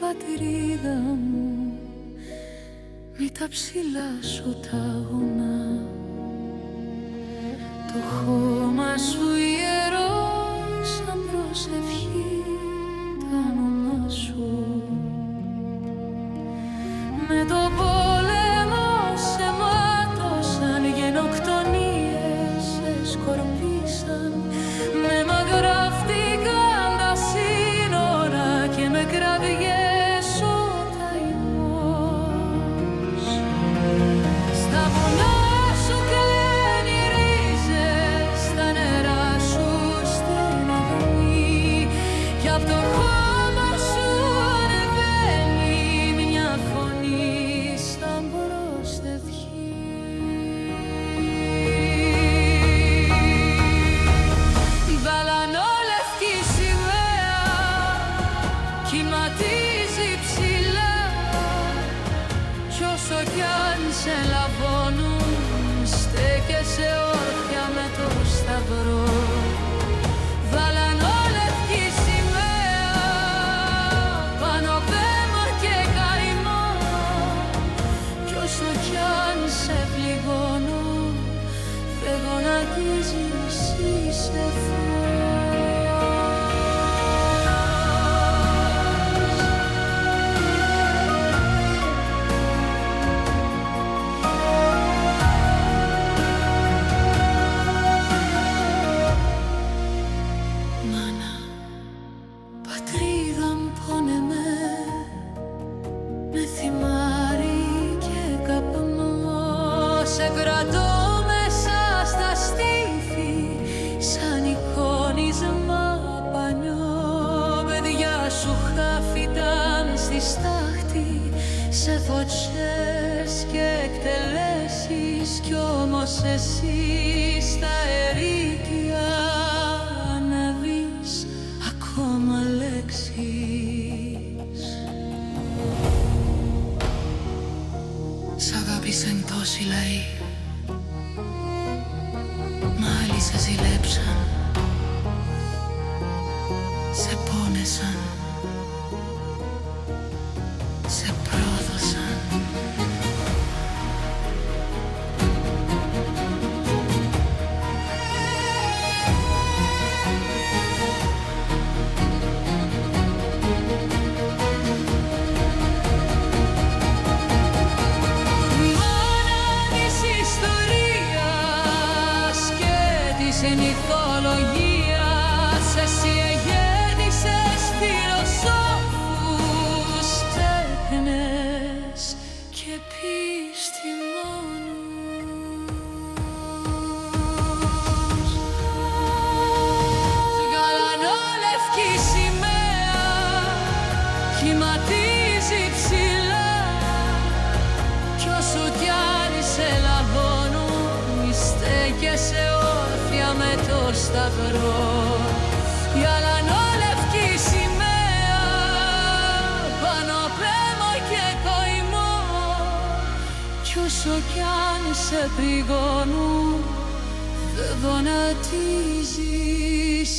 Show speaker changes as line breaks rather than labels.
πατρίδα μου, μη τα ψηλά σου τα γονά. Το χώμα σου ιερό σαν προσευχή τ' όνομά σου. Με το πόλεμο σε μάτωσαν, γενοκτονίες σε σκορπίσαν. Με μαγράφτηκαν τα σύνορα και με κραυγές ο καημός. Στα βουνά σου κλαίνει ρίζες, στα νερά σου στεναγμή, κι απ' το χώμα σου ανεβαίνει μια φωνή σαν προσευχή. Μπαλανόλευκη σημαία κυματίζει ψηλά, κι όσο κι αν σε λαβώνουν στέκεσαι όρθια με το σταυρό. Βαλανόλευκη σημαία πάνω πέμα και καημό, κι όσο κι αν σε πληγώνουν δεν γονατίζεις, είσαι φως. Μάνα, πατρίδα μου πόνε με θυμάρι και καπνό. Σε κρατώ μέσα στα στήθη σαν εικόνισμα πανιό. Παιδιά σου χάφηταν στη στάχτη σε φωτσιές και εκτελέσεις, κι όμως εσύ στα ερείκια ανεβείς ακόμα λέξεις. Σ' αγάπησαν τόσοι λαοί, μα άλλοι σε ζηλέψαν, σε πόνεσαν, σε πρόδωσαν. Συνηθολογίας εσύ εγέννησες φιλοσόφους, τέχνες και επιστημόνους. Γαλανόλευκη σημαία κυματίζει ψηλά, κι όσο κι αν σε λαβώνουν στέκεσαι με το σταυρό. Η γαλανόλευκη σημαία πάνω πέμα και καημό, κι όσο κι αν σε πληγώνουν δεν γονατίζεις,